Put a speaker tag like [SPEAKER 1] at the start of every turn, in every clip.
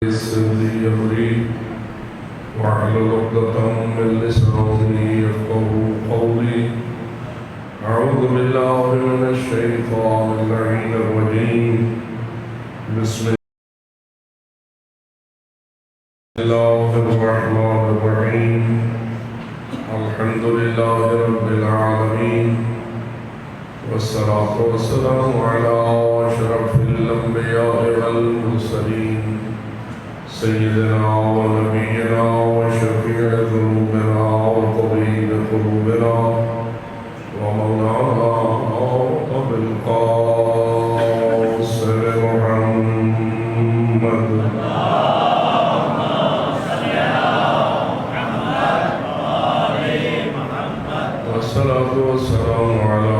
[SPEAKER 1] يسر لي أمري واحلل عقدة من لساني يفقهوا قولي. أعوذ بالله من الشيطان اللعين الرجيم. بسم الله الرحمن الرحيم. الحمد لله رب العالمين، والصلاة والسلام على أشرف الأنبياء والمرسلين سيدنا ونبينا وشفيع ذنوبنا وطبيب قلوبنا ومولانا أبي القاسم محمد والصلاة والسلام على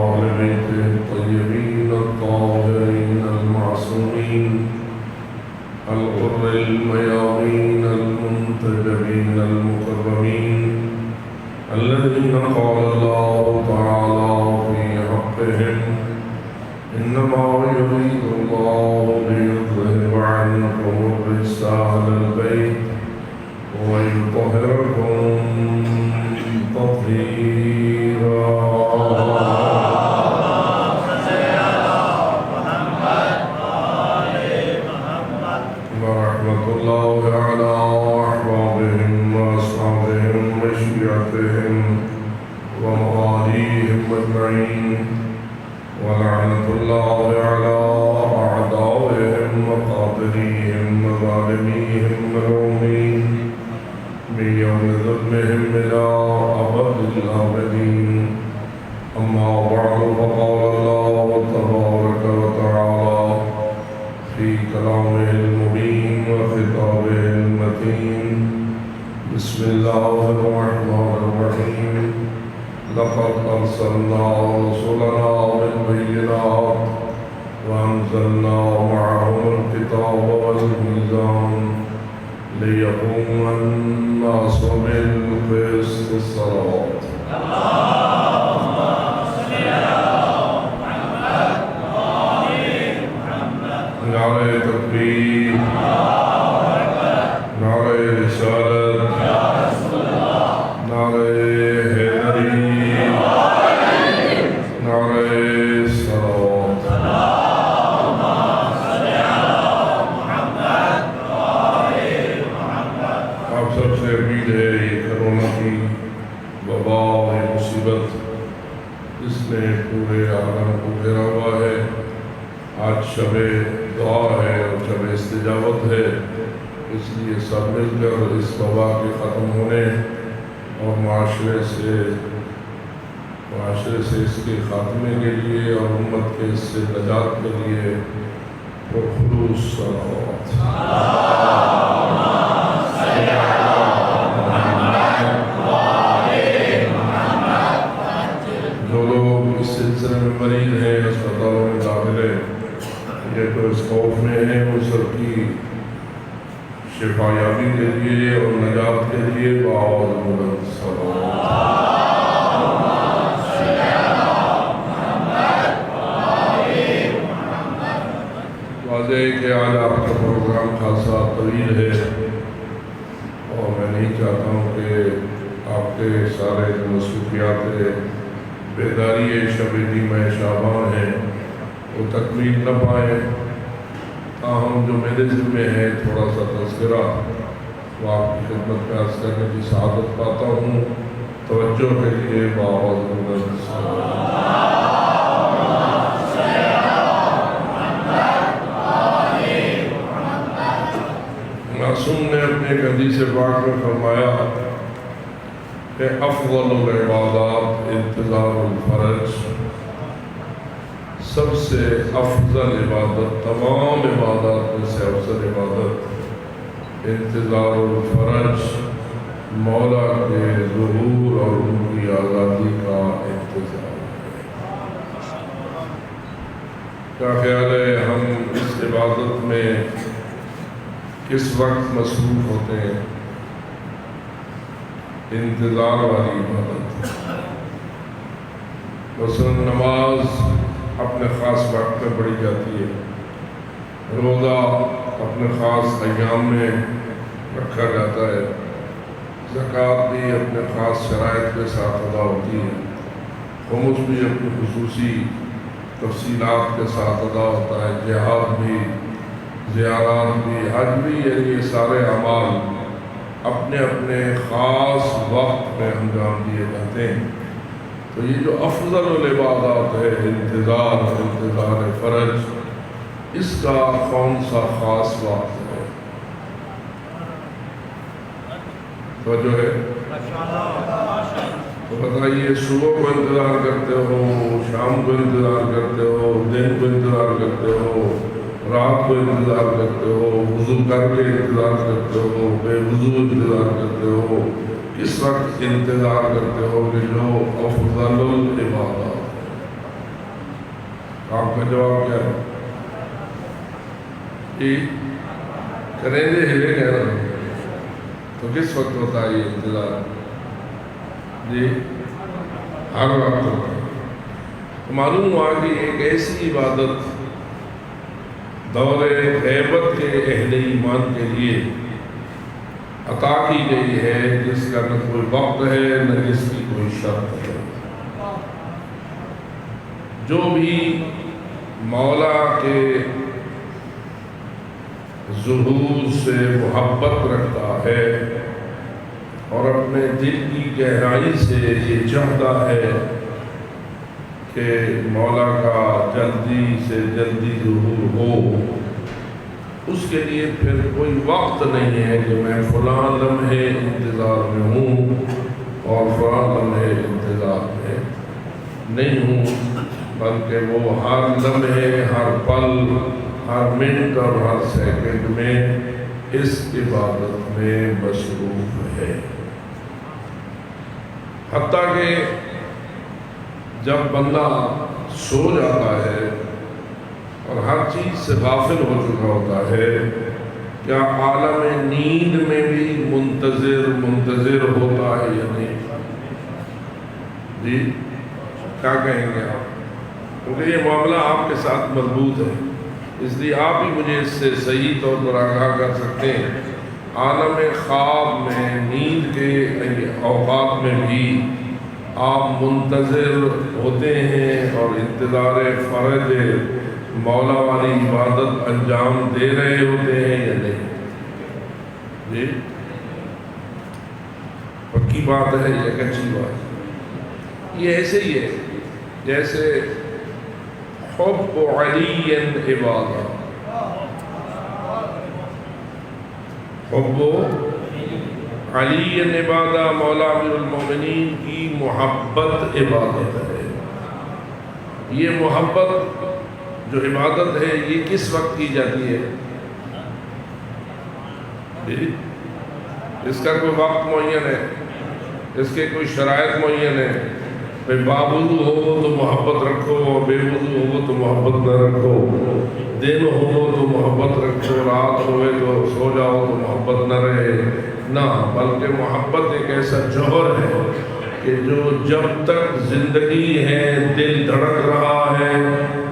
[SPEAKER 1] أهل بيته الطيبين الطاهرين المعصومين الغر الميامين المنتجبين المكرمين الذين قال الله تعالى في حقهم: إنما يريد الله ليذهب عنكم الرجس أهل البيت ويطهركم تطهيرا. ورحمة الله على أحبابهم وأصحابهم وشيعتهم ومواليهم أجمعين، ولعنة الله على أعدائهم وقاتليهم وظالميهم ملعونين من يوم ظلمهم إلى أبد الآبدين. أما بعد، فقال الله تبارك وتعالى في كلامه المبين وخطابه المتين: بسم الله الرحمن الرحيم. لقد أرسلنا رسلنا بالبينات وأنزلنا معهم الكتاب والميزان ليقوم الناس بالقسط. الصلاة. اللهم صل على محمد وآل محمد. نعرہ تکبیر، نعرہ رسالت، نعرہ حیدری، نعرہ صلوات. آپ سب سے امید ہے یہ کرونا کی وبا ہے، مصیبت اس نے پورے عالم کو گھیرا ہوا ہے. آج شب دعا ہے اور شب استجابت ہے، اس لیے سب مل کر اس وبا کے ختم ہونے اور معاشرے سے اس کے خاتمے کے لیے اور امت کے اس سے نجات کے لیے پرخلوص صلوات. جو لوگ اس سلسلے میں مریض ہیں، اسپتالوں میں داخل ہیں یا تو اس خوف میں ہیں، وہ سب کی شفا یابی کے لیے اور نجات کے لیے بآواز بلند صلوات. واضح ہے کہ آج آپ کا پروگرام خاصا طویل ہے اور میں نہیں چاہتا ہوں کہ آپ کے سارے مصروفیات بیداری شب دیمہ شعبان ہیں وہ تکمیل نہ پائیں. تاہم جو میرے ذمہ ہے تھوڑا سا تذکرہ وہ آپ کی خدمت میں عرض کرنے کی سعادت پاتا ہوں. توجہ کے لیے بآواز بلند صلوات. معصوم نے اپنے ایک حدیث پاک میں فرمایا کہ افضل العبادات انتظار الفرج. سب سے افضل عبادت، تمام عبادات میں سے افضل عبادت انتظار الفرج، مولا کے ظہور اور ان کی آزادی کا انتظار. کیا خیال ہے ہم اس عبادت میں کس وقت مصروف ہوتے ہیں؟ انتظار والی عبادت. مثلا نماز اپنے خاص وقت میں پڑھی جاتی ہے، روزہ اپنے خاص ایام میں رکھا جاتا ہے، زکوٰۃ بھی اپنے خاص شرائط کے ساتھ ادا ہوتی ہے، خمس بھی اپنی خصوصی تفصیلات کے ساتھ ادا ہوتا ہے، جہاد بھی، زیارات بھی، حج بھی، یعنی یہ سارے اعمال اپنے اپنے خاص وقت میں انجام دیے جاتے ہیں۔ تو یہ جو افضل العبادات ہے، انتظار فرج، اس کا کون سا خاص وقت ہے؟ توجہ ہے؟ تو بتائیے، صبح کو انتظار کرتے ہو، شام کو انتظار کرتے ہو، دن کو انتظار کرتے ہو، رات کو انتظار کرتے ہو، وضو کر کے انتظار کرتے ہو، بے وضو انتظار کرتے ہو، کس وقت انتظار کرتے ہو کہ جو افضل العبادات؟ آپ کا جواب کیا ہے؟ کہ کریں گے ہلے کہہ رہا ہوں، تو کس وقت ہوتا ہے یہ انتظار؟ جی ہر وقت ہوتا ہے۔ تو معلوم ہوا کہ ایک ایسی عبادت دور غیبت کے اہل ایمان کے لیے عطا کی گئی ہے، جس کا نہ کوئی وقت ہے نہ جس کی کوئی شرط ہے۔ جو بھی مولا کے ظہور سے محبت رکھتا ہے اور اپنے دل کی گہرائی سے یہ چاہتا ہے کہ مولا کا جلدی سے جلدی ظہور ہو، اس کے لیے پھر کوئی وقت نہیں ہے کہ میں فلاں لمحے انتظار میں ہوں اور فلاں لمحے انتظار میں نہیں ہوں، بلکہ وہ ہر لمحے، ہر پل، ہر منٹ اور ہر سیکنڈ میں اس عبادت میں مصروف ہے۔ حتیٰ کہ جب بندہ سو جاتا ہے اور ہر چیز سے غافل ہو چکا ہوتا ہے، کیا عالم نیند میں بھی منتظر ہوتا ہے یا نہیں؟ جی کیا کہیں گے آپ؟ کیونکہ یہ معاملہ آپ کے ساتھ مربوط ہے، اس لیے آپ ہی مجھے اس سے صحیح طور پر آگاہ کر سکتے ہیں۔ عالم خواب میں، نیند کے اوقات میں بھی آپ منتظر ہوتے ہیں اور انتظار فرض مولا والی عبادت انجام دے رہے ہوتے ہیں یا نہیں؟ جی پکی بات ہے یا کچی بات؟ یہ ایسے ہی ہے جیسے حب علی عبادہ، حب علی عبادہ، مولا امیر المومنین کی محبت عبادت ہے۔ یہ محبت جو عبادت ہے یہ کس وقت کی جاتی ہے؟ اس کا کوئی وقت معین ہے؟ اس کے کوئی شرائط معین ہے؟ باوضو ہو تو محبت رکھو اور بے وضو ہو تو محبت نہ رکھو، دن ہو تو محبت رکھو، رات ہوئے تو سو جاؤ تو محبت نہ رہے، نہ، بلکہ محبت ایک ایسا جوہر ہے کہ جو جب تک زندگی ہے، دل دھڑک رہا ہے،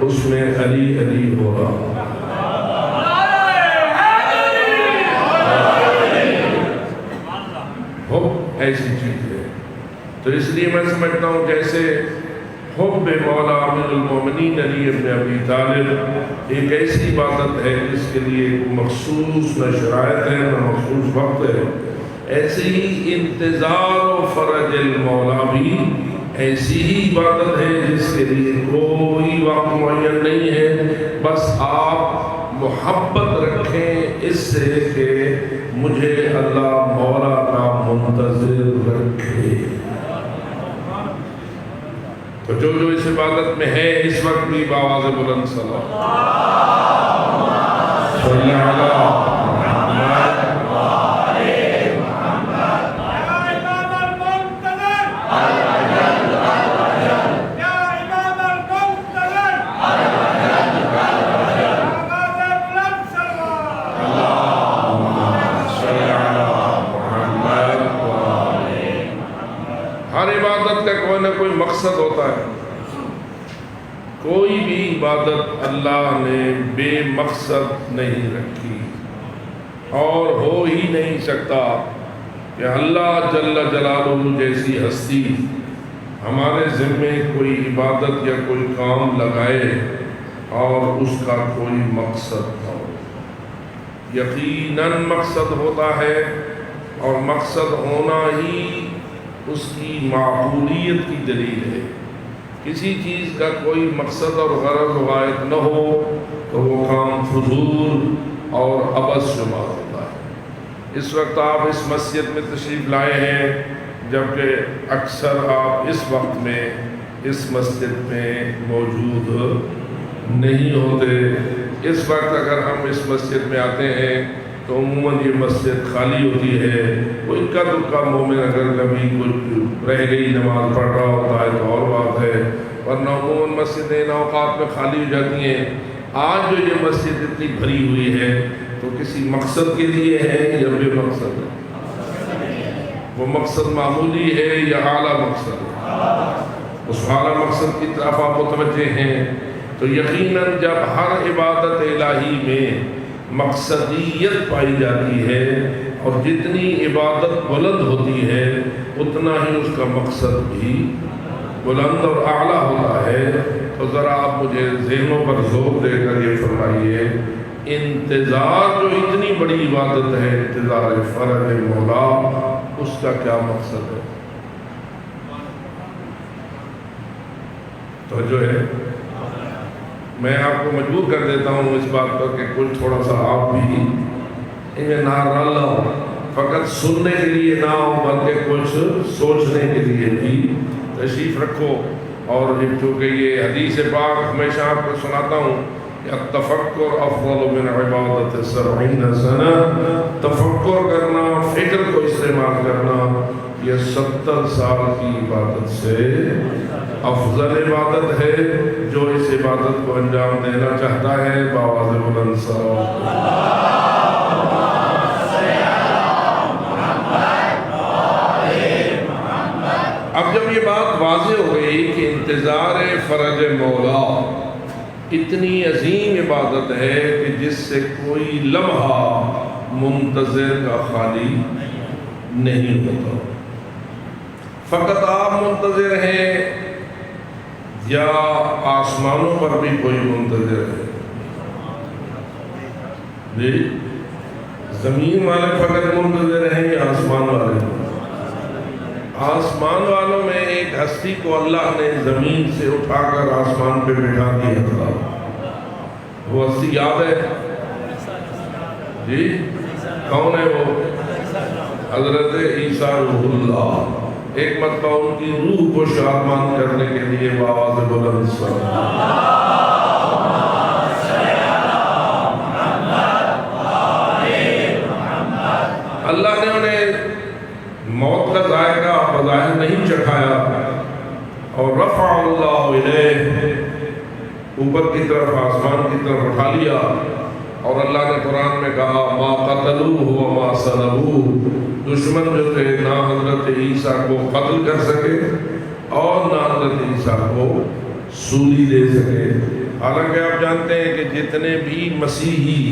[SPEAKER 1] اس میں علی علی ہو رہا۔ حب ایسی چیز ہے، تو اس لیے میں سمجھتا ہوں جیسے حب مولا امیر المومنین علی ابن ابی طالب ایک ایسی عبادت ہے جس کے لیے مخصوص نہ شرائط ہے نہ مخصوص وقت ہے، ایسے ہی انتظار و فرج المولا بھی ایسی ہی عبادت ہے جس کے لیے کوئی وقت معین نہیں ہے، بس آپ محبت رکھیں اس سے کہ مجھے اللہ مولا کا منتظر رکھے۔ تو جو اس عبادت میں ہے اس وقت بھی بآواز بلند صلی اللہ ہر عبادت کا کوئی نہ کوئی مقصد ہوتا ہے، کوئی بھی عبادت اللہ نے بے مقصد نہیں رکھی۔ اور ہو ہی نہیں سکتا کہ اللہ جل جلالہ جیسی ہستی ہمارے ذمے کوئی عبادت یا کوئی کام لگائے اور اس کا کوئی مقصد ہو۔ یقیناً مقصد ہوتا ہے، اور مقصد ہونا ہی اس کی معقولیت کی دلیل ہے۔ کسی چیز کا کوئی مقصد اور غرض و غایت نہ ہو تو وہ کام فضول اور عبث شمار ہوتا ہے۔ اس وقت آپ اس مسجد میں تشریف لائے ہیں، جبکہ اکثر آپ اس وقت میں اس مسجد میں موجود نہیں ہوتے۔ اس وقت اگر ہم اس مسجد میں آتے ہیں تو عموماً یہ مسجد خالی ہوتی ہے۔ کوئی اکا دکا مومن اگر کبھی کچھ رہ گئی نماز پڑھ رہا ہوتا ہے تو اور بات ہے، ورنہ عموماً مسجدیں ان اوقات میں خالی ہو جاتی ہیں۔ آج جو یہ مسجد اتنی بھری ہوئی ہے تو کسی مقصد کے لیے ہے یا بے مقصد ہے؟ وہ مقصد معمولی ہے یا اعلیٰ مقصد ہے؟ اس اعلیٰ مقصد کی طرف آپ متوجہ ہیں تو یقیناً جب ہر عبادت الہی میں مقصدیت پائی جاتی ہے اور جتنی عبادت بلند ہوتی ہے اتنا ہی اس کا مقصد بھی بلند اور اعلیٰ ہوتا ہے۔ تو ذرا آپ مجھے ذہنوں پر زور دے کر یہ فرمائیے، انتظار جو اتنی بڑی عبادت ہے، انتظار فرج مولا، اس کا کیا مقصد ہے؟ تو جو ہے میں آپ کو مجبور کر دیتا ہوں اس بات پر کہ کچھ تھوڑا سا آپ بھی ان میں نہ رل ہو، فقط سننے کے لیے نہ ہو بلکہ کچھ سوچنے کے لیے بھی تشریف رکھو۔ اور چونکہ یہ حدیث پاک ہمیشہ آپ کو سناتا ہوں کہ التفکر افضل من عبادت 70 سنہ، تفکر کرنا، فکر کو استعمال کرنا، یہ 70 سال کی عبادت سے افضل عبادت ہے۔ جو اس عبادت کو انجام دینا چاہتا ہے بآواز بلند اب جب یہ بات واضح ہو گئی کہ انتظار فرج مولا اتنی عظیم عبادت ہے کہ جس سے کوئی لمحہ منتظر کا خالی نہیں ہوتا، فقط آپ منتظر ہیں یا آسمانوں پر بھی کوئی منتظر ہے؟ جی، زمین والے فقط منتظر ہیں یا آسمان والے؟ آسمان والوں میں ایک ہستی کو اللہ نے زمین سے اٹھا کر آسمان پہ بٹھا دیا تھا، وہ ہستی یاد ہے؟ جی کون ہے وہ؟ حضرت عیسیٰ روح اللہ۔ ایک مرتبہ ان کی روح کو شادمان کرنے کے لیے بآواز بلند اللہ نے انہیں موت کا ذائقہ بظاہر نہیں چکھایا، اور رفع اللہ الیہ، اوپر کی طرف آسمان کی طرف اٹھا لیا، اور اللہ نے قرآن میں کہا ما قتلوہ وما صلبوہ، دشمن جو تھے نہ حضرت عیسیٰ کو قتل کر سکے اور نہ حضرت عیسیٰ کو سولی دے سکے۔ حالانکہ آپ جانتے ہیں کہ جتنے بھی مسیحی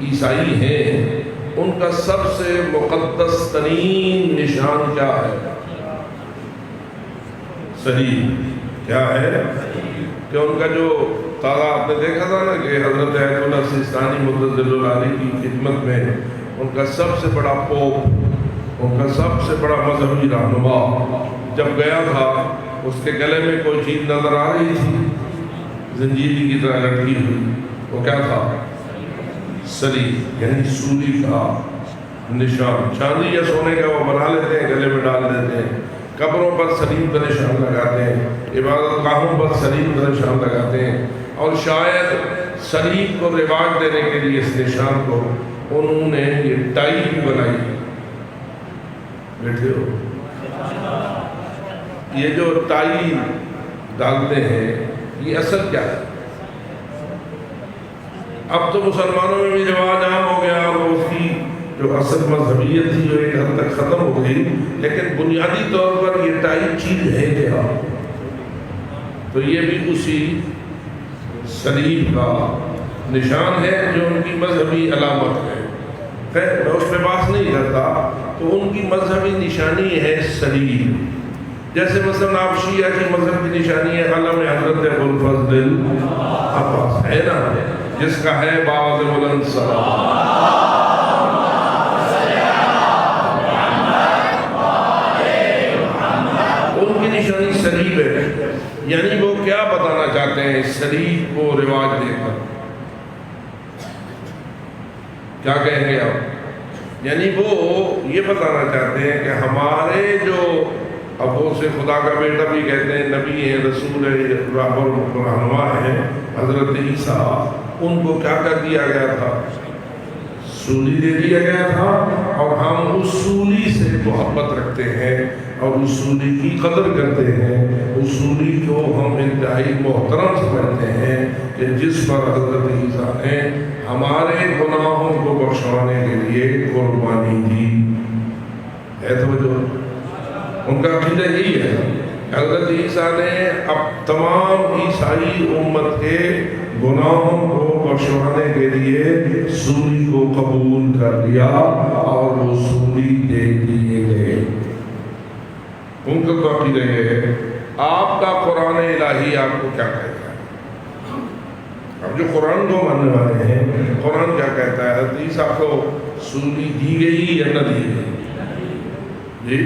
[SPEAKER 1] عیسائی ہیں ان کا سب سے مقدس ترین نشان کیا ہے؟ صلیب۔ کیا ہے کہ ان کا جو تازہ آپ نے دیکھا تھا نا کہ حضرت ایت اللہ سیستانی متضل العالی کی خدمت میں ان کا سب سے بڑا پوپ، ان کا سب سے بڑا مذہبی رہنما جب گیا تھا، اس کے گلے میں کوئی چیز نظر آ رہی تھی زنجیری کی طرح لٹکی ہوئی، وہ کیا تھا؟ صلیب، یعنی سولی کا نشان۔ چاندی یا سونے کا وہ بنا لیتے ہیں، گلے میں ڈال دیتے ہیں، قبروں پر صلیب کا نشان لگاتے ہیں، عبادت گاہوں پر صلیب کا نشان لگاتے ہیں، اور شاید صلیب کو رواج دینے کے لیے اس نشان کو انہوں نے یہ ٹائی بھی بنائی۔ بیٹھے ہو، یہ جو ٹائی ڈالتے ہیں یہ اصل کیا ہے؟ اب تو مسلمانوں میں بھی رواج عام ہو گیا اور اس کی جو اصل مذہبیت تھی جو ایک حد تک ختم ہو گئی، لیکن بنیادی طور پر یہ ٹائی چیز ہے کیا؟ تو یہ بھی اسی صلیب کا نشان ہے جو ان کی مذہبی علامت ہے۔ خیر میں اس پہ بحث نہیں کرتا. تو ان کی مذہبی نشانی ہے سلیب. جیسے مثلا آپ شیعہ کی مذہب کی نشانی ہے علم حضرت ابوالفضل عباس ہے نا, جس کا ہے باز بلند سلام. ان کی نشانی سلیب ہے. یعنی وہ کیا بتانا چاہتے ہیں سلیب کو رواج دے کر؟ کیا کہیں گے آپ؟ یعنی وہ یہ بتانا چاہتے ہیں کہ ہمارے جو ابو سے خدا کا بیٹا بھی کہتے ہیں, نبی ہیں, رسول ہیں, راہ رہنما ہیں, حضرت عیسیٰ, ان کو کیا کر دیا گیا تھا؟ سولی دے دیا گیا تھا. اور ہم اس سولی سے محبت رکھتے ہیں اور اس سولی کی قدر کرتے ہیں. اس سولی کو ہم انتہائی محترم سمجھتے ہیں کہ جس پر حضرت عیسیٰ نے ہمارے گناہوں کو بخشوانے کے لیے قربانی دی ہے. توجہ, ان کا عقیدہ یہی ہے. حضرت عیسیٰ نے اب تمام عیسائی امت کے گناہوں کو بخشوانے کے لیے سولی کو قبول کر لیا اور وہ سولی دے دیے گئے. ان کا تو عقیدہ یہ ہے. آپ کا قرآن الہی آپ کو کیا کہتا ہے؟ اب جو قرآن کو ماننے والے ہیں, قرآن کیا کہتا ہے؟ حضرت عیسیٰ کو سولی دی گئی یا نہ دی گئی؟ جی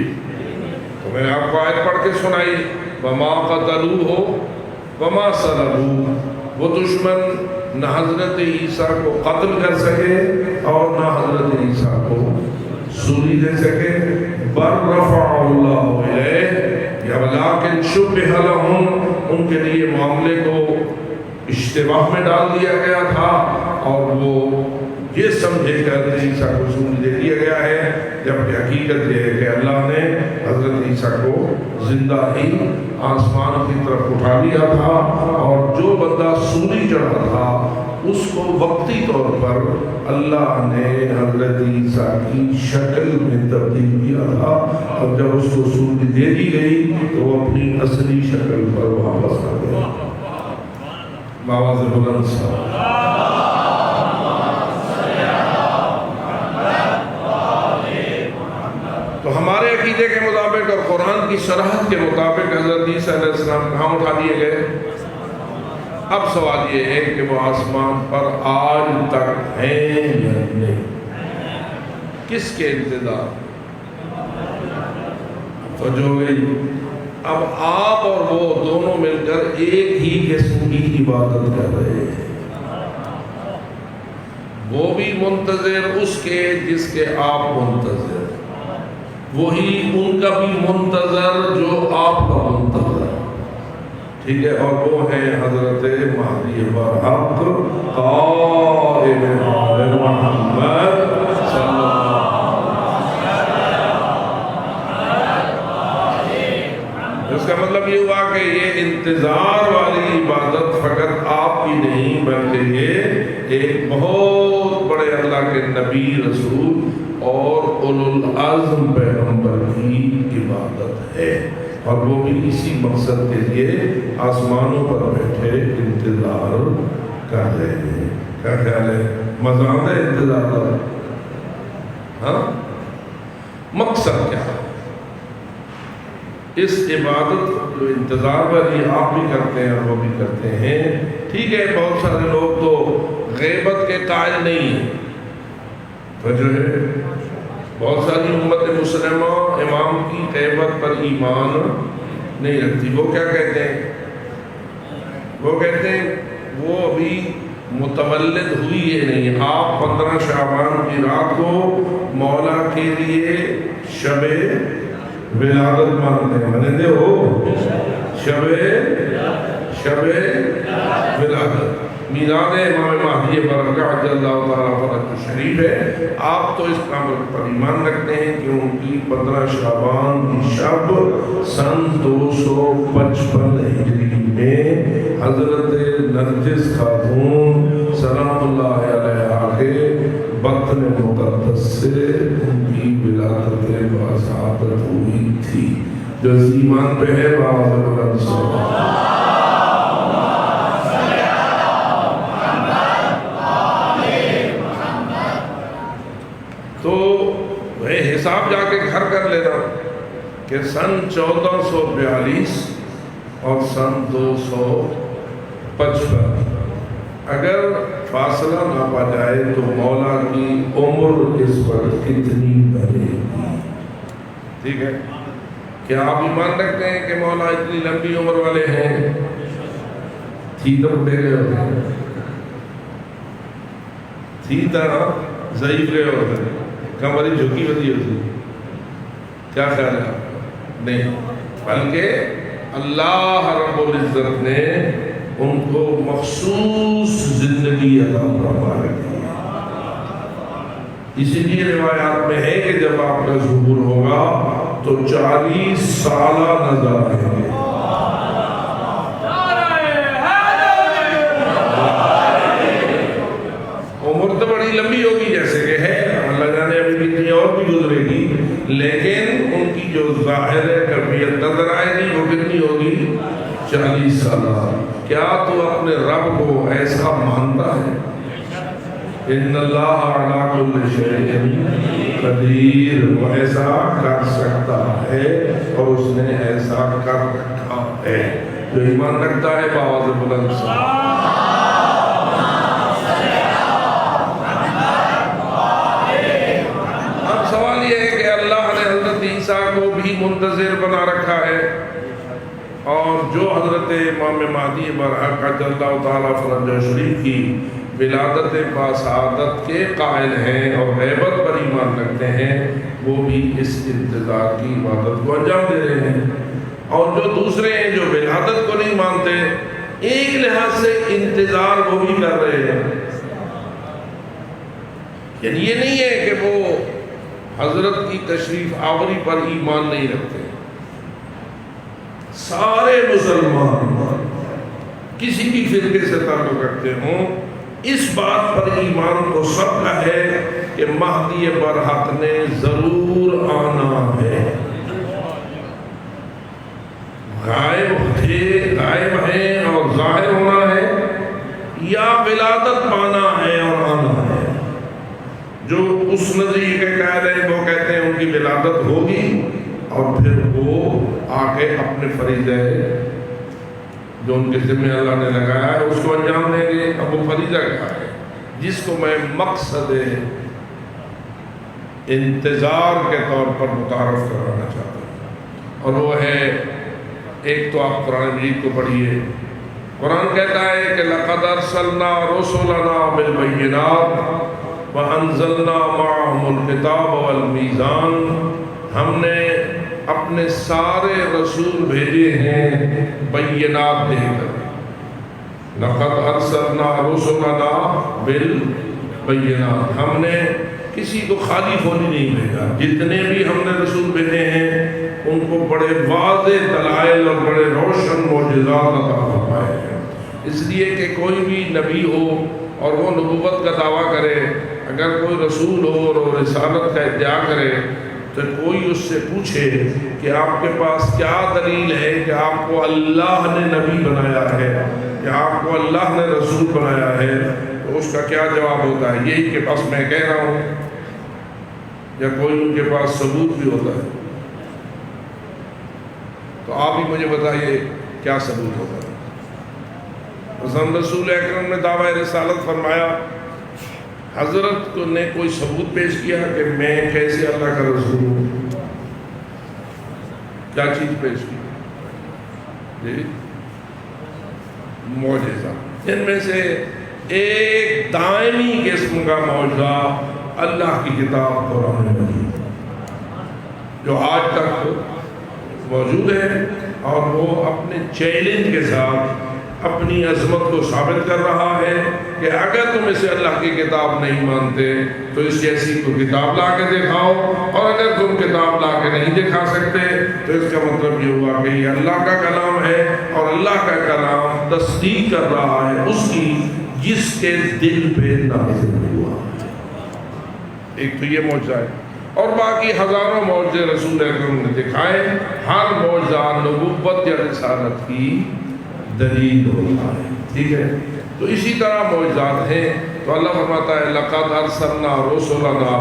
[SPEAKER 1] تو میں نے آپ کو آیت پڑھ کے سنائی, وما قتلوہ وما صلبوہ. وہ دشمن نہ حضرت عیسیٰ کو قتل کر سکے اور نہ حضرت عیسیٰ کو سولی دے سکے. بل رفعہ اللہ الیہ ولیکن شبہ لہم, ان کے لیے معاملے کو اشتباہ میں ڈال دیا گیا تھا اور وہ یہ سمجھے کہ حضرت عیسیٰ کو سولی دے دیا گیا ہے, جبکہ حقیقت یہ ہے کہ اللہ نے حضرت عیسیٰ کو زندہ ہی آسمان کی طرف اٹھا لیا تھا. اور جو بندہ سولی چڑھا تھا اس کو وقتی طور پر اللہ نے حضرت عیسیٰ کی شکل میں تبدیل کیا تھا, اور جب اس کو سولی دے دی گئی تو وہ اپنی اصلی شکل پر واپس آ گیا. باواز بلند صاحب تو ہمارے عقیدے کے مطابق اور قرآن کی صراحت کے مطابق حضرت عیسیٰ علیہ السلام کہاں اٹھا دیے گئے؟ اب سوال یہ ہے کہ وہ آسمان پر آج تک ہیں یا نہیں؟ کس کے انتظار؟ توجہ ہو گئی. اب آپ اور وہ دونوں مل کر ایک ہی قسم کی عبادت کر رہے ہیں. وہ بھی منتظر اس کے جس کے آپ منتظر, وہی ان کا بھی منتظر جو آپ کا منتظر. ٹھیک ہے, اور وہ ہیں حضرت مہدی برحق قائم آل محمد صلی اللہ علیہ وسلم. اس کا مطلب یہ ہوا کہ یہ انتظار والی عبادت فقط آپ کی نہیں, بلکہ یہ ایک بہت بڑے اللہ کے نبی, رسول اور اولو العزم پیغمبر کی عبادت ہے. اور وہ بھی اسی مقصد کے لیے آسمانوں پر بیٹھے انتظار کر رہے ہیں. کیا خیال ہے؟ مزہ آتا ہے انتظار کا؟ ہاں, مقصد کیا ہے اس عبادت جو انتظار والی آپ بھی کرتے ہیں اور وہ بھی کرتے ہیں؟ ٹھیک ہے, بہت سارے لوگ تو غیبت کے قائل نہیں ہیں. جو ہے بہت ساری امت مسلمہ امام کی غیبت پر ایمان نہیں رکھتی. وہ کیا کہتے ہیں؟ وہ کہتے ہیں وہ ابھی متولد ہوئی ہے نہیں. آپ 15 شعبان کی رات کو مولا کے لیے شب ولادت مانتے ہیں. مانتے ہو؟ شب ولادت میلاد امام مہدی برحق عجل اللہ تعالیٰ فرج شریف ہے. آپ تو اس کام پر ایمان رکھتے ہیں کہ ان کی 15 شعبان کی شب سن 255 ہجری میں حضرت نرجس خاتون سلام اللہ علیہ کے بطن مقدس سے ان کی ولادت باسعادت ہوئی تھی. جو ایمان پہ ہے باوجود تو یہ حساب جا کے گھر کر لینا کہ سن 1442 اور سن 255 اگر فاصلہ ناپا جائے تو مولا کی عمر اس وقت کتنی بنے گی؟ ٹھیک ہے، کیا آپ ایمان رکھتے ہیں کہ مولا اتنی لمبی عمر والے ہیں؟ تھی تو بڑے گئے ہوتے ہیں، تھی طرح ضعیف گئے ہوتے ہیں، کمری جھکی ہوتی ہوتی، کیا خیال ہے آپ؟ نہیں، بلکہ اللہ رب العزت نے ان کو مخصوص زندگی عطا فرما رکھی ہے۔ اسی لیے روایات میں ہے کہ جب آپ کا ظہور ہوگا تو 40 سالہ نظر آئیں گے۔ عمر تو بڑی لمبی ہوگی جیسے کہ ہے، اللہ جانے ابھی کتنی اور بھی گزرے گی، لیکن ان کی جو ظاہر کیفیت نظر آئے گی وہ کتنی ہوگی؟ 40 سالہ۔ کیا تو اپنے رب کو ایسا مانتا ہے؟ ان اللہ علی کل شیء قدیر، وہ ایسا کر سکتا ہے اور اس نے ایسا کر رکھا ہے۔ جو ایمان رکھتا ہے بآواز بلند سے سوال یہ ہے کہ اللہ نے حضرت عیسیٰ کو بھی منتظر بنا رکھا ہے، اور جو حضرت امام مہدی برحق اللہ تعالیٰ فرج شریف کی ولادت باسعادت کے قائل ہیں اور غیبت پر ایمان رکھتے ہیں، وہ بھی اس انتظار کی عبادت کو انجام دے رہے ہیں۔ اور جو دوسرے ہیں جو ولادت کو نہیں مانتے، ایک لحاظ سے انتظار وہ بھی کر رہے ہیں، یعنی یہ نہیں ہے کہ وہ حضرت کی تشریف آوری پر ایمان نہیں رکھتے۔ سارے مسلمان کسی بھی فرقے سے تعلق رکھتے ہوں، اس بات پر ایمان تو سب کا ہے کہ مہدی برحق نے ضرور آنا ہے۔ غائب ہے اور ظاہر ہونا ہے، یا ولادت پانا ہے اور آنا ہے۔ جو اس نظریے کے قائل ہیں وہ کہتے ہیں ان کی ولادت ہوگی اور پھر وہ آگے اپنے فریضے جو ان کے ذمہ اللہ نے لگایا ہے اس کو انجام دیں گے۔ اب وہ فریضہ کیا ہے جس کو میں مقصد انتظار کے طور پر متعارف کرانا چاہتا ہوں، اور وہ ہے، ایک تو آپ قرآن مجید کو پڑھیے۔ قرآن کہتا ہے کہ لَقَدْ أَرْسَلْنَا رُسُلَنَا بِالْبَيِّنَاتِ وَأَنزَلْنَا مَعَهُمُ الْكِتَابَ وَالْمِيزَانَ، ہم نے اپنے سارے رسول بھیجے ہیں بینات دے کر۔ لَقَدْ أَرْسَلْنَا رُسُلَنَا بِالْبَيِّنَاتِ، ہم نے کسی کو خالی خالی نہیں بھیجا، جتنے بھی ہم نے رسول بھیجے ہیں ان کو بڑے واضح دلائل اور بڑے روشن معجزات عطا فرمائے ہیں۔ اس لیے کہ کوئی بھی نبی ہو اور وہ نبوت کا دعویٰ کرے، اگر کوئی رسول ہو اور وہ رسالت کا ادعا کرے تو کوئی اس سے پوچھے کہ آپ کے پاس کیا دلیل ہے کہ آپ کو اللہ نے نبی بنایا ہے، کہ آپ کو اللہ نے رسول بنایا ہے، تو اس کا کیا جواب ہوتا ہے؟ یہی کہ بس میں کہہ رہا ہوں، یا کوئی ان کے پاس ثبوت بھی ہوتا ہے؟ تو آپ ہی مجھے بتائیے کیا ثبوت ہوتا ہے؟ مثلا رسول اکرم نے دعویٰ رسالت فرمایا، حضرت نے کوئی ثبوت پیش کیا کہ میں کیسے اللہ کا رسول ہوں؟ کیا چیز پیش کی؟ جی معجزہ۔ ان میں سے ایک دائمی قسم کا معجزہ اللہ کی کتاب قرآن مجید، جو آج تک موجود ہے، اور وہ اپنے چیلنج کے ساتھ اپنی عظمت کو ثابت کر رہا ہے کہ اگر تم اسے اللہ کی کتاب نہیں مانتے تو اس جیسی کو کتاب لا کے دکھاؤ، اور اگر تم کتاب لا کے نہیں دکھا سکتے تو اس کا مطلب یہ ہوا کہ یہ اللہ کا کلام ہے، اور اللہ کا کلام تصدیق کر رہا ہے اس کی جس کے دل پہ نازل ہوا۔ ایک تو یہ معجزہ ہے، اور باقی ہزاروں معجزے رسول اکرم نے دکھائے، ہر معجزہ نبوت یا رسالت کی دلیل ہوتا ہے، ٹھیک ہے؟ تو اسی طرح معجزات ہیں۔ تو اللہ فرماتا ہے لَقَدْ أَرْسَلْنَا رُسُلَنَا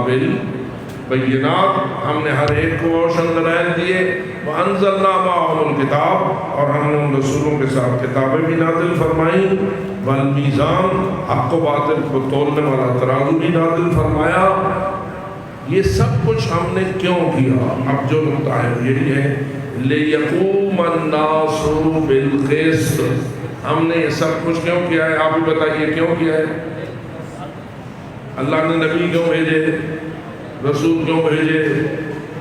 [SPEAKER 1] بینات، ہم نے ہر ایک کو روشن دلائل دیے، وانزلنا معهم الکتاب، اور ہم نے ان رسولوں کے ساتھ کتابیں بھی نازل فرمائیں، والمیزان، حق و باطل کو تولنے والا ترازو بھی نازل فرمایا۔ یہ سب کچھ ہم نے کیوں کیا؟ اب جو نقطہ ہے یہی ہے، لِيَقُومَ النَّاسُ بِالْقِسْطِ، ہم نے یہ سب کچھ کیوں کیا ہے؟ آپ بھی بتائیے کیوں کیا ہے؟ اللہ نے نبی کیوں بھیجے، رسول کیوں بھیجے،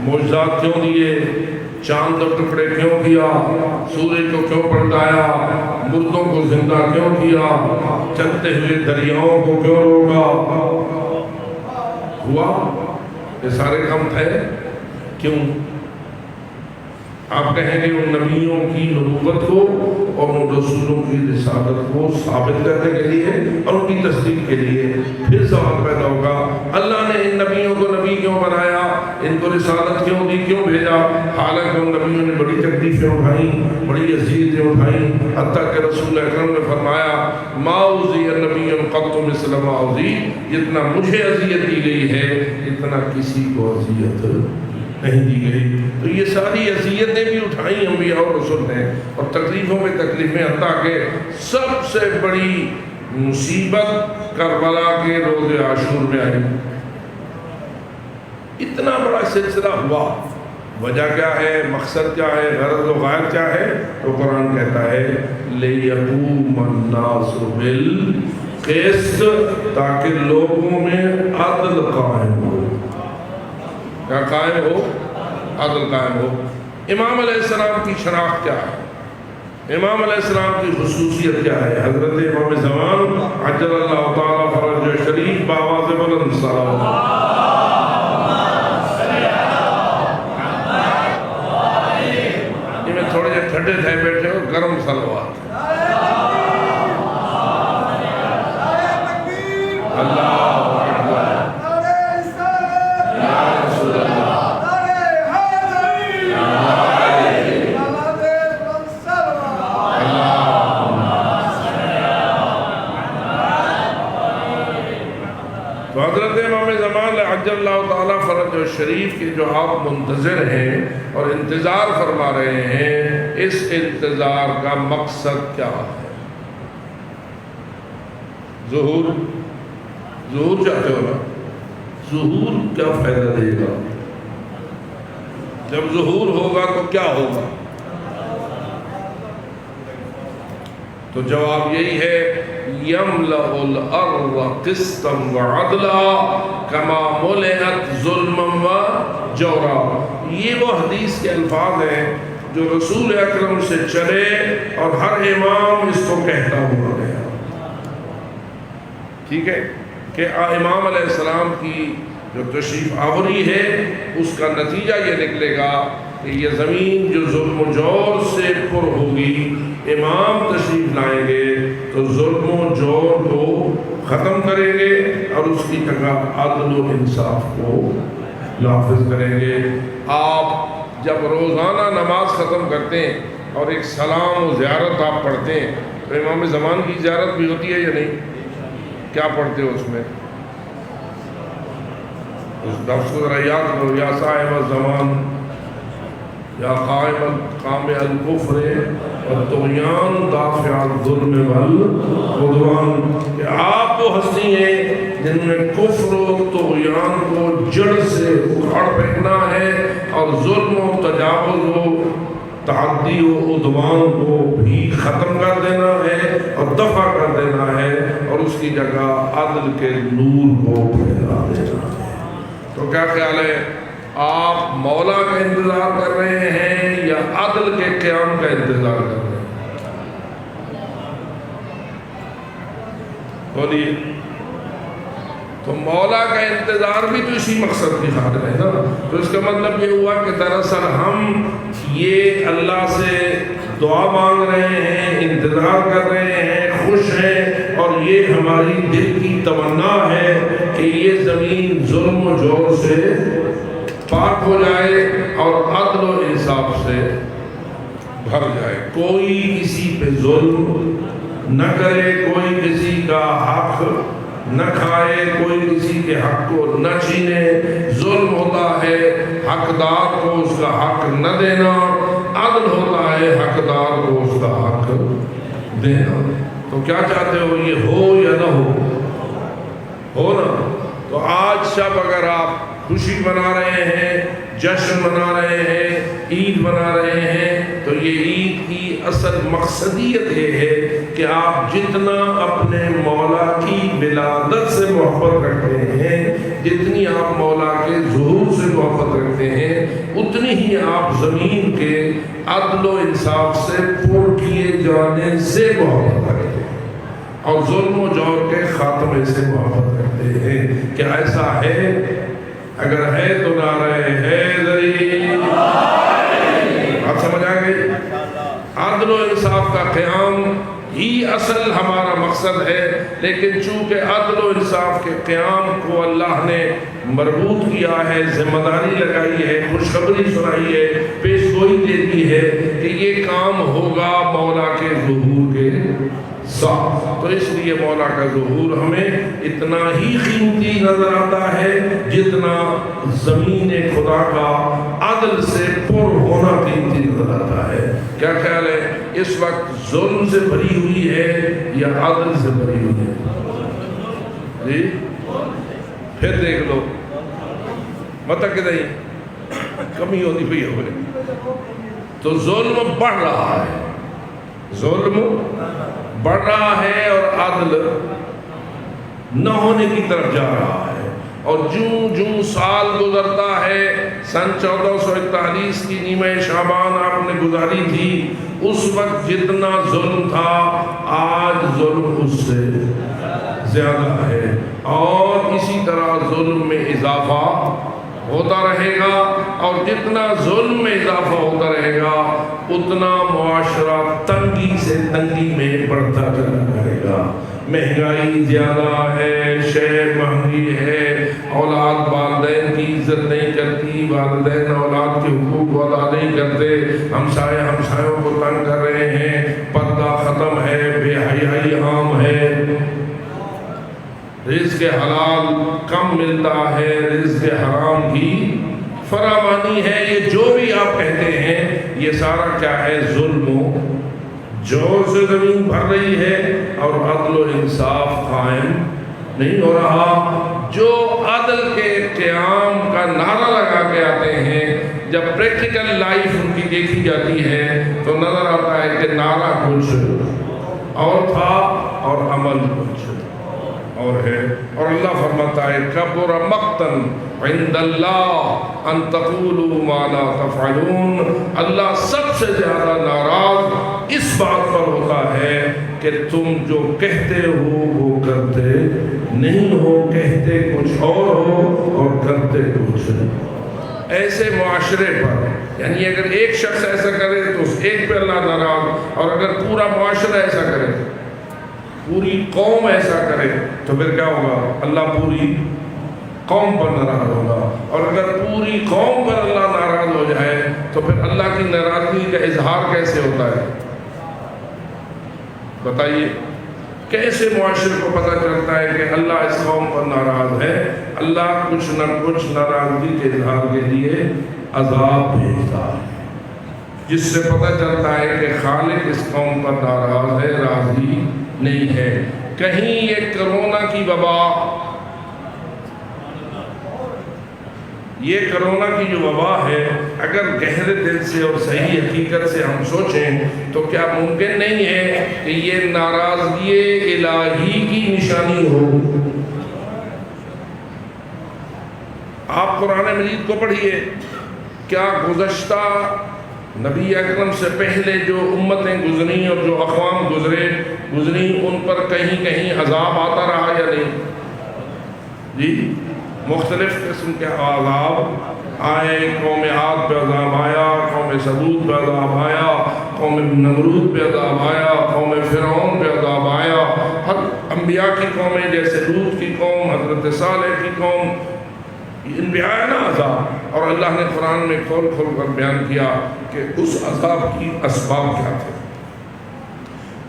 [SPEAKER 1] معجزات کیوں دیے، چاند اور ٹکڑے کیوں کیا، سورج کو کیوں پلٹایا، مردوں کو زندہ کیوں کیا، چلتے ہوئے دریاؤں کو کیوں روکا؟ ہوا یہ سارے کام تھے کیوں؟ آپ کہیں گے ان نبیوں کی نبوت کو اور ان رسولوں کی رسالت کو ثابت کرنے کے لیے اور ان کی تصدیق کے لیے۔ پھر سوال پیدا ہوگا، اللہ نے ان نبیوں کو نبی کیوں بنایا، ان کو رسالت کیوں دی، کیوں بھیجا؟ حالانکہ ان نبیوں نے بڑی تکلیفیں اٹھائیں، بڑی اذیتیں اٹھائیں، حتیٰ کہ رسول اکرم نے فرمایا ما اوذی نبی قط مثل ما اوذی، جتنا مجھے اذیت دی گئی ہے اتنا کسی کو اذیت نہیں دی گئی۔ تو یہ ساری اذیتیں بھی اٹھائیں انبیاء اور رسول نے، اور تکلیفوں میں تکلیفیں، حتیٰ کہ سب سے بڑی مصیبت کربلا کے روز عاشور میں آئی۔ اتنا بڑا سلسلہ ہوا، وجہ کیا ہے، مقصد کیا ہے، غرض و غایت کیا ہے؟ تو قرآن کہتا ہے لِيَقُومَ النَّاسُ بِالْقِسْطِ، تاکہ لوگوں میں عدل قائم ہو۔ کیا قائم ہو؟ عدل قائم ہو۔ امام علیہ السلام کی شناخت کیا ہے؟ امام علیہ السلام کی خصوصیت کیا ہے؟ حضرت امام زمان عجل اللہ تعالیٰ فرج شریف بآواز بلند صلوات۔ یہ میں تھوڑے سے ٹھنڈے تھے بیٹھے ہو، گرم صلوات۔ اللہ عجل اللہ تعالیٰ فرج شریف کے جو آپ منتظر ہیں اور انتظار فرما رہے ہیں، اس انتظار کا مقصد کیا ہے؟ ظہور چاہتے ہو نا؟ ظہور کیا فائدہ دے گا؟ جب ظہور ہوگا تو کیا ہوگا؟ تو جواب یہی ہے یملأ الارض قسطا وعدلا کما ملئت ظلما وجورا۔ یہ وہ حدیث کے الفاظ ہیں جو رسول اکرم سے چلے اور ہر امام اس کو کہتا ہوا گیا۔ ٹھیک ہے کہ امام علیہ السلام کی جو تشریف آوری ہے اس کا نتیجہ یہ نکلے گا کہ یہ زمین جو ظلم و جور سے پر ہوگی، امام تشریف لائیں گے تو ظلم و جور کو ختم کریں گے اور اس کی جگہ عدل و انصاف کو نافذ کریں گے۔ آپ جب روزانہ نماز ختم کرتے ہیں اور ایک سلام و زیارت آپ پڑھتے ہیں تو امام زمان کی زیارت بھی ہوتی ہے یا نہیں؟ کیا پڑھتے ہو اس میں؟ اس لفظ کو ذرا یاد کرو، یا صاحب الزمان، یا قام الکفر والطغیان دافع الظلم والعدوان، کہ آپ وہ ہستی ہیں جن میں کفر و طغیان کو جڑ سے اکھاڑ پھینکنا ہے اور ظلم و تجاوز و تعدی و عدوان کو بھی ختم کر دینا ہے اور دفع کر دینا ہے اور اس کی جگہ عدل کے نور کو پھیلا دینا ہے۔ تو کیا خیال ہے، آپ مولا کا انتظار کر رہے ہیں یا عدل کے قیام کا انتظار کر رہے ہیں؟ بولیے۔ تو مولا کا انتظار بھی تو اسی مقصد کی خاطر ہے نا۔ تو اس کا مطلب یہ ہوا کہ دراصل ہم یہ اللہ سے دعا مانگ رہے ہیں، انتظار کر رہے ہیں، خوش ہیں، اور یہ ہماری دل کی تمنا ہے کہ یہ زمین ظلم و جور سے پاک ہو جائے اور عدل و انصاف سے بھر جائے، کوئی کسی پہ ظلم نہ کرے، کوئی کسی کا حق نہ کھائے، کوئی کسی کے حق کو نہ چھینے، ظلم ہوتا ہے حقدار کو اس کا حق نہ دینا، عدل ہوتا ہے حقدار کو اس کا حق دینا۔ تو کیا چاہتے ہو، یہ ہو یا نہ ہو نا؟ تو آج شب اگر آپ خوشی منا رہے ہیں، جشن منا رہے ہیں، عید منا رہے ہیں، تو یہ عید کی اصل مقصدیت یہ ہے کہ آپ جتنا اپنے مولا کی ولادت سے محبت رکھتے ہیں، جتنی آپ مولا کے ظہور سے محبت رکھتے ہیں، اتنی ہی آپ زمین کے عدل و انصاف سے پر کیے جانے سے محبت رکھتے ہیں اور ظلم و جور کے خاتمے سے محبت کرتے ہیں۔ کیا ایسا ہے؟ اگر ہے تو نعرہ حیدری، آپ سمجھ آ گئی؟ عدل و انصاف کا قیام ہی اصل ہمارا مقصد ہے، لیکن چونکہ عدل و انصاف کے قیام کو اللہ نے مربوط کیا ہے، ذمہ داری لگائی ہے، خوشخبری سنائی ہے، پیشگوئی دے دی ہے کہ یہ کام ہوگا مولا کے ظہور کے ساتھ، تو اس لیے مولا کا ظہور ہمیں اتنا ہی قیمتی نظر آتا ہے جتنا زمین خدا کا عدل سے پر ہونا قیمتی نظر آتا ہے۔ کیا خیال ہے، اس وقت ظلم سے بھری ہوئی ہے یا عدل سے بھری ہوئی ہے؟ جی پھر دیکھ لو، مطلب کہ نہیں کمی ہوتی پئی ہوئے، تو ظلم بڑھ رہا ہے، ظلم بڑھ رہا ہے اور عدل نہ ہونے کی طرف جا رہا ہے، اور جوں سال گزرتا ہے، سن 1441 کی نیمہ شعبان آپ نے گزاری تھی، اس وقت جتنا ظلم تھا آج ظلم اس سے زیادہ ہے، اور اسی طرح ظلم میں اضافہ ہوتا رہے گا، اور جتنا ظلم میں اضافہ ہوتا رہے گا اتنا معاشرہ تنگی سے تنگی میں بڑھتا چلا جائے گا۔ مہنگائی زیادہ ہے، شے مہنگی ہے، اولاد والدین کی عزت نہیں کرتی، والدین اولاد کے حقوق کو ادا نہیں کرتے، ہمسائے ہمسایوں کو تنگ کر رہے ہیں، پردہ ختم ہے، بے حیائی عام ہے، رزق حلال کم ملتا ہے، رزق حرام کی فراوانی ہے۔ یہ جو بھی آپ کہتے ہیں یہ سارا کیا ہے؟ ظلم و جور سے زمین بھر رہی ہے اور عدل و انصاف قائم نہیں ہو رہا۔ جو عدل کے قیام کا نعرہ لگا کے آتے ہیں، جب پریکٹیکل لائف ان کی دیکھی جاتی ہے تو نظر آتا ہے کہ نعرہ کچھ اور تھا اور عمل کچھ اور ہے، اور اللہ فرماتا ہے کبر مقتن عند اللہ ان تقولوا ما لا تفعلون۔ اللہ سب سے زیادہ ناراض اس بات پر ہوتا ہے کہ تم جو کہتے ہو وہ کرتے نہیں ہو، کہتے کچھ اور ہو اور کرتے کچھ۔ ایسے معاشرے پر یعنی اگر ایک شخص ایسا کرے تو اس ایک پہ اللہ ناراض، اور اگر پورا معاشرہ ایسا کرے، پوری قوم ایسا کرے تو پھر کیا ہوگا؟ اللہ پوری قوم پر ناراض ہوگا، اور اگر پوری قوم پر اللہ ناراض ہو جائے تو پھر اللہ کی ناراضگی کا اظہار کیسے ہوتا ہے؟ بتائیے، کیسے معاشرے کو پتہ چلتا ہے کہ اللہ اس قوم پر ناراض ہے؟ اللہ کچھ نہ کچھ ناراضگی کے اظہار کے لیے عذاب بھیجتا ہے، جس سے پتہ چلتا ہے کہ خالق اس قوم پر ناراض ہے، راضی نہیں ہے۔ کہیں یہ کرونا کی وبا، یہ کرونا کی جو وبا ہے، اگر گہرے دل سے اور صحیح حقیقت سے ہم سوچیں تو کیا ممکن نہیں ہے کہ یہ ناراضگی الہی کی نشانی ہو؟ آپ قرآن مجید کو پڑھیے، کیا گزشتہ نبی اکرم سے پہلے جو امتیں گزری اور جو اقوام گزری ان پر کہیں کہیں عذاب آتا رہا یا نہیں؟ جی مختلف قسم کے عذاب آئے، قوم عاد پہ عذاب آیا، قوم ثمود پہ عذاب آیا، قوم نمرود پہ عذاب آیا، قوم فرعون پہ عذاب آیا، انبیاء کی قومیں جیسے لوط کی قوم، حضرت صالح کی قوم، ان پہ آیا نا عذاب، اور اللہ نے قرآن میں کھول کھول کر بیان کیا کہ اس عذاب کی اسباب کیا تھے۔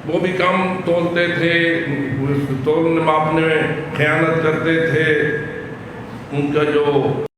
[SPEAKER 1] وہ بھی کم تولتے تھے، تولنے ماپنے میں خیانت کرتے تھے. ان کا جو